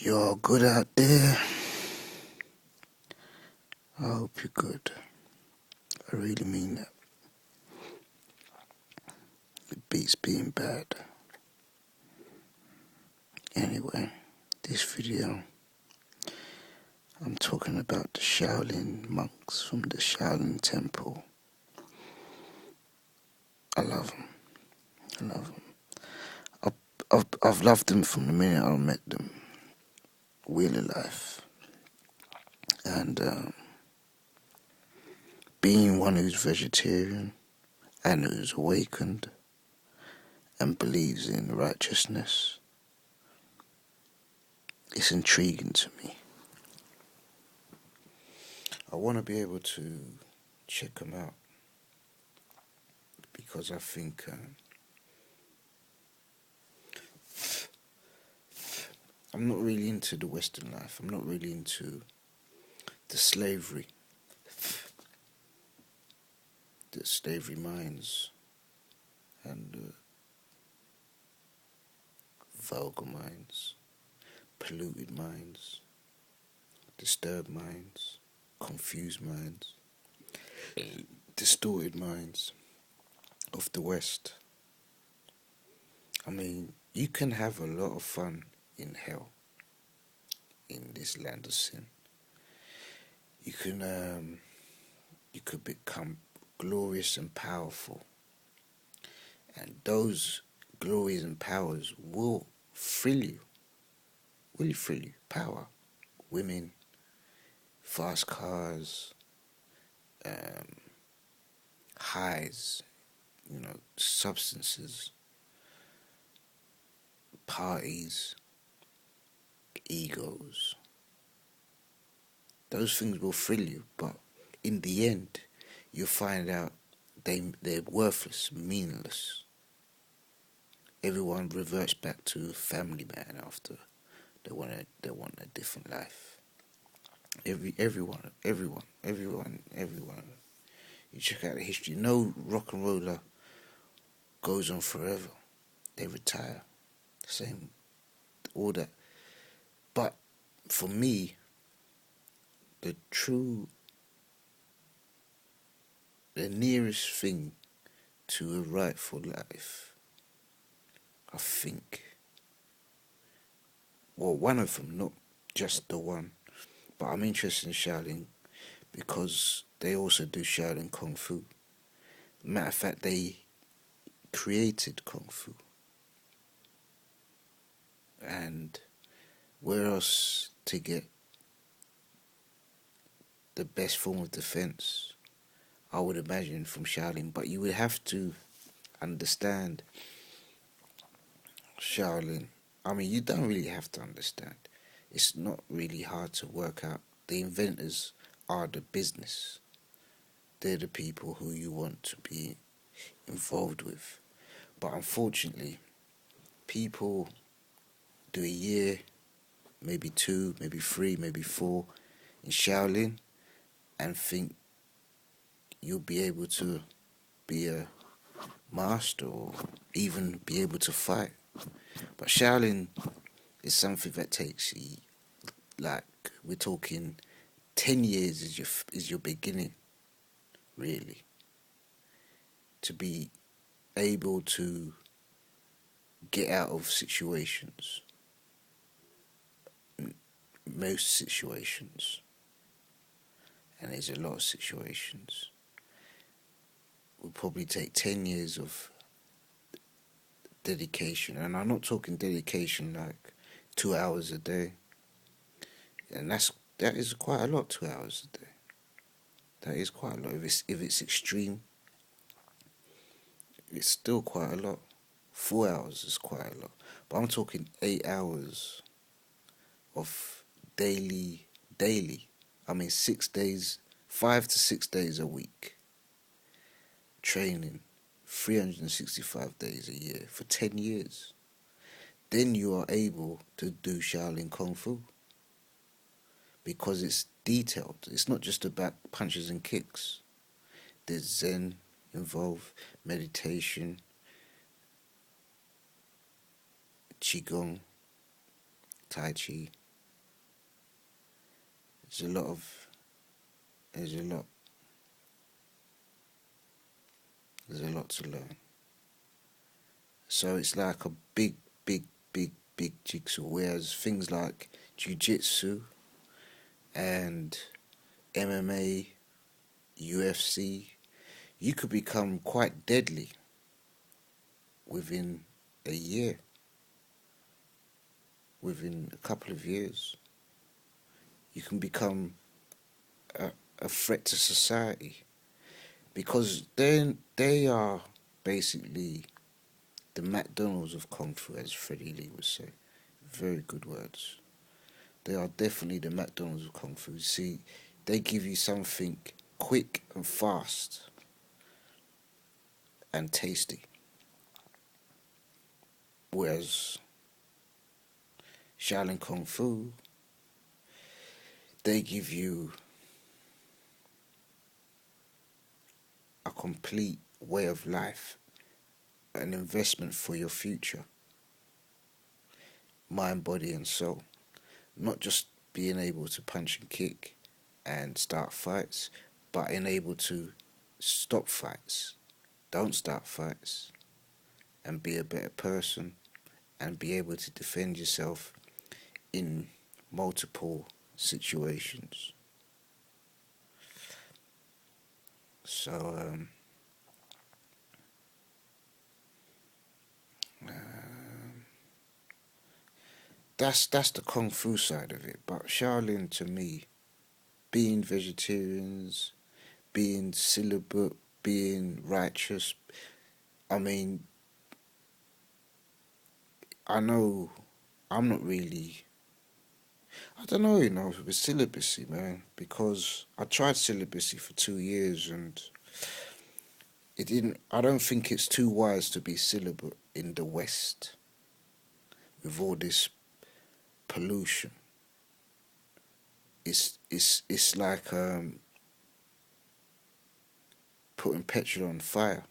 You're good out there. I hope you're good. I really mean that. It beats being bad. Anyway, this video, I'm talking about the Shaolin monks from the Shaolin temple. I love them. I love them. I've loved them from the minute I met them. Wheel of life. And being one who's vegetarian and who's awakened and believes in righteousness, it's intriguing to me. I want to be able to check them out because I think I'm not really into the Western life. I'm not really into the slavery that slavery minds and vulgar minds, polluted minds, disturbed minds, confused minds, distorted minds of the West. I mean, you can have a lot of fun in hell, in this land of sin. You could become glorious and powerful, and those glories and powers will thrill you. Will thrill you? Power, women, fast cars, highs, substances, parties, egos. Those things will thrill you, but in the end, you'll find out they're worthless, meaningless. Everyone reverts back to family man after they want a different life. Everyone. You check out the history. No rock and roller goes on forever. They retire. Same, all that. But for me, the nearest thing to a rightful life, I think, well, one of them, not just the one, but I'm interested in Shaolin because they also do Shaolin Kung Fu. Matter of fact, they created Kung Fu. And where else to get the best form of defense? I would imagine from Shaolin, but you would have to understand Shaolin. I mean, you don't really have to understand. It's not really hard to work out. The inventors are the business. They're the people who you want to be involved with. But unfortunately, people do a year, maybe 2, maybe 3, maybe 4 in Shaolin and think you'll be able to be a master or even be able to fight. But Shaolin is something that takes, like, we're talking 10 years is your beginning, really, to be able to get out of situations, most situations, and there's a lot of situations, will probably take 10 years of dedication. And I'm not talking dedication like 2 hours a day, and that is quite a lot. 2 hours a day, that is quite a lot. If it's extreme, it's still quite a lot. 4 hours is quite a lot, but I'm talking 8 hours of daily. I mean 6 days, 5 to 6 days a week, training 365 days a year for 10 years. Then you are able to do Shaolin Kung Fu because it's detailed. It's not just about punches and kicks. There's Zen involved, meditation, Qigong, Tai Chi, There's a lot of there's a lot there's a lot to learn. So it's like a big jigsaw. Whereas things like jiu-jitsu and MMA, UFC, you could become quite deadly within a year, within a couple of years. You can become a, a threat to society because they are basically the McDonald's of Kung Fu, as Freddie Lee would say. Very good words. They are definitely the McDonald's of Kung Fu. See, they give you something quick and fast and tasty. Whereas Shaolin Kung Fu, they give you a complete way of life, an investment for your future, mind, body, and soul. Not just being able to punch and kick and start fights, but being able to stop fights, don't start fights, and be a better person and be able to defend yourself in multiple situations. So, that's the kung fu side of it. But Shaolin, to me, being vegetarians, being celibate, being righteous. I mean, I know I'm not really. I don't know, with celibacy, man, because I tried celibacy for 2 years and it didn't. I don't think it's too wise to be celibate in the West with all this pollution. It's like putting petrol on fire.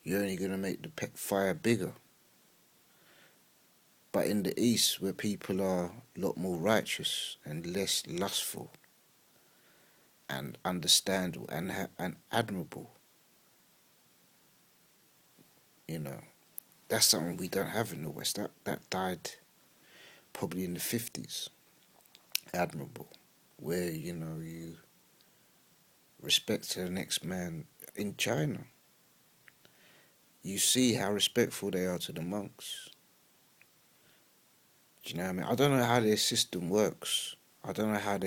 You're only gonna make the fire bigger. But in the East, where people are a lot more righteous and less lustful and understandable and admirable, you know, that's something we don't have in the West. That died probably in the 50s. Admirable, where you respect the next man. In China, you see how respectful they are to the monks. Do you know what I mean? I don't know how their system works. I don't know how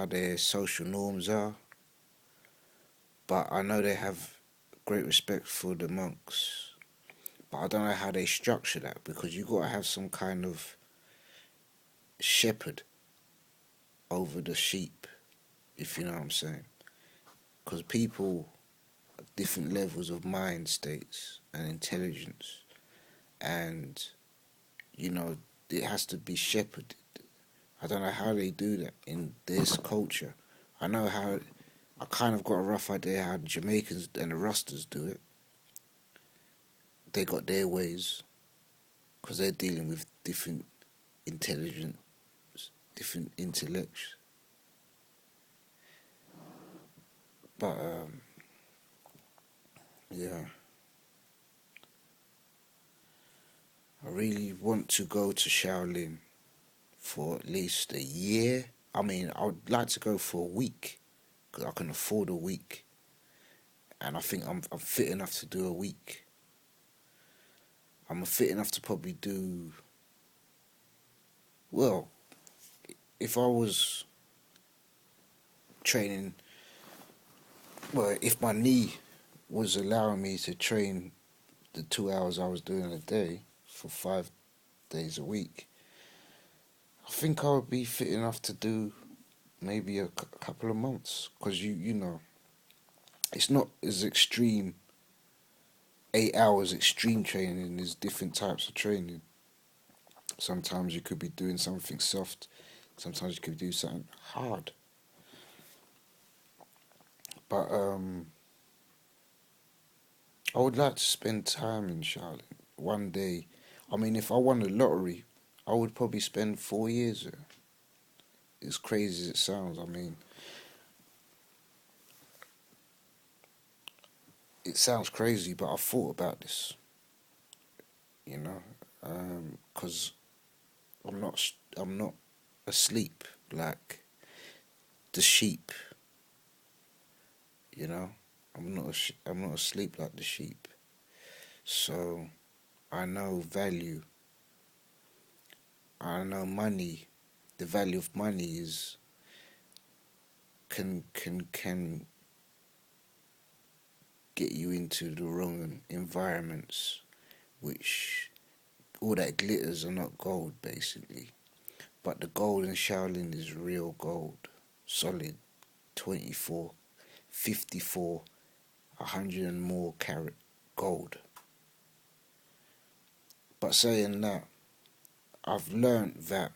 their social norms are, but I know they have great respect for the monks. But I don't know how they structure that because you got to have some kind of shepherd over the sheep, if you know what I'm saying. Because people have different levels of mind states and intelligence, and it has to be shepherded. I don't know how they do that in this culture. I know how. I kind of got a rough idea how the Jamaicans and the Rastas do it. They got their ways because they're dealing with different intelligence, different intellects. But yeah, I really want to go to Shaolin for at least a year. I mean, I would like to go for a week because I can afford a week, and I think I'm fit enough to do a week. I'm fit enough to probably do. Well, if I was training, well, if my knee was allowing me to train the 2 hours I was doing a day for 5 days a week, I think I would be fit enough to do maybe a couple of months because it's not as extreme. 8 hours extreme training. There's different types of training. Sometimes you could be doing something soft. Sometimes you could do something hard. But I would like to spend time in Charlotte one day. I mean, if I won the lottery, I would probably spend 4 years there. as crazy as it sounds, I mean, it sounds crazy, but I thought about this, you know, because I'm not asleep like the sheep, you know. I'm not asleep like the sheep. So I know value. I know money. The value of money is can get you into the wrong environments, which all that glitters are not gold basically. But the gold in Shaolin is real gold, solid, 24, 54, 100 and more carat gold. But saying that, I've learned that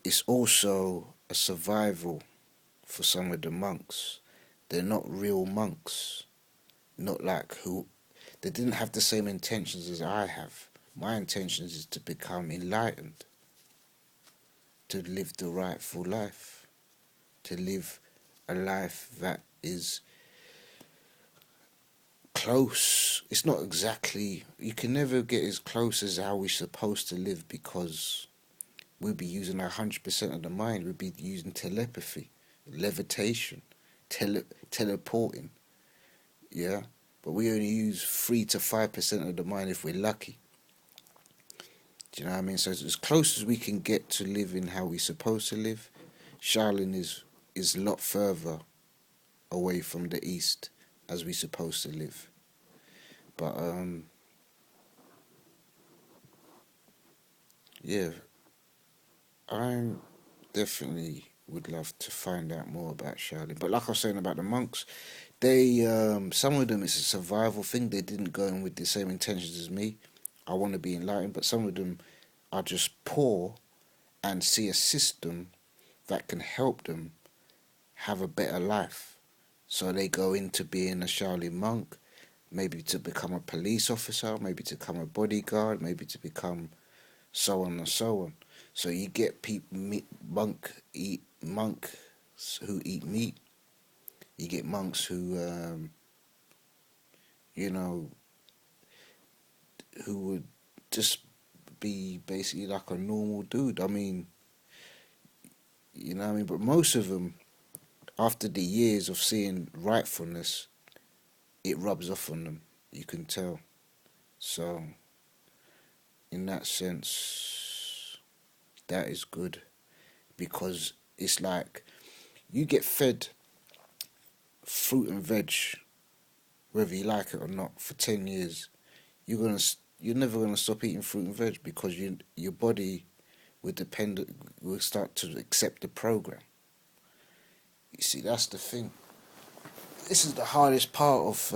it's also a survival for some of the monks. They're not real monks. Not like who, they didn't have the same intentions as I have. My intentions is to become enlightened, to live the rightful life, to live a life that is close. It's not exactly, you can never get as close as how we're supposed to live because we'll be using 100% of the mind. We'll be using telepathy, levitation, teleporting, yeah? But we only use 3 to 5% of the mind if we're lucky. Do you know what I mean? So it's as close as we can get to living how we're supposed to live. Shaolin is a lot further away from the East as we're supposed to live. But yeah, I definitely would love to find out more about Shaolin. But like I was saying about the monks, they some of them it's a survival thing. They didn't go in with the same intentions as me. I want to be enlightened, but some of them are just poor and see a system that can help them have a better life. So they go into being a Shaolin monk, maybe to become a police officer, maybe to become a bodyguard, maybe to become so on and so on. So you get people monks who eat meat. You get monks who you know who would just be basically like a normal dude. I mean, you know what I mean? But most of them, after the years of seeing rightfulness, it rubs off on them. You can tell. So, in that sense, that is good because it's like you get fed fruit and veg, whether you like it or not, for 10 years. You're never gonna stop eating fruit and veg because your body will start to accept the program. You see, that's the thing. This is the hardest part of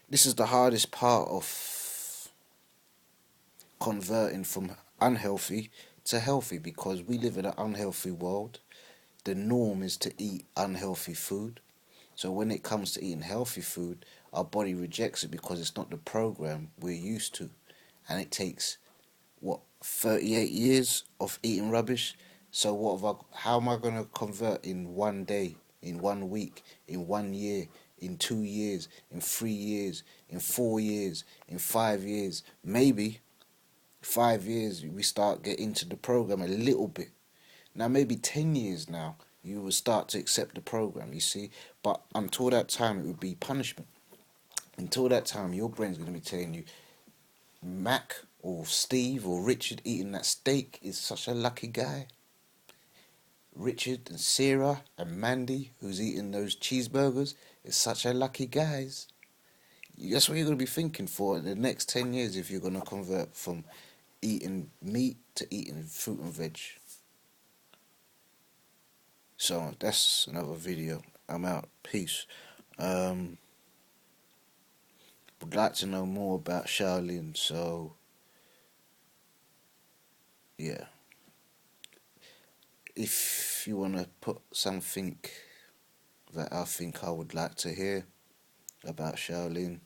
this is the hardest part of converting from unhealthy to healthy because we live in an unhealthy world. The norm is to eat unhealthy food. So when it comes to eating healthy food, our body rejects it because it's not the program we're used to. And it takes, what, 38 years of eating rubbish? So how am I going to convert in one day, in 1 week, in 1 year, in 2 years, in 3 years, in 4 years, in 5 years? Maybe 5 years we start getting into the program a little bit. Now maybe 10 years now you will start to accept the program, you see. But until that time it would be punishment. Until that time your brain's going to be telling you, Mac or Steve or Richard eating that steak is such a lucky guy. Richard and Sarah and Mandy, who's eating those cheeseburgers, is such a lucky guys. That's what you're going to be thinking for the next 10 years if you're going to convert from eating meat to eating fruit and veg. So that's another video. I'm out. Peace. Would like to know more about Shaolin, so yeah. If you want to put something that I think I would like to hear about Shaolin,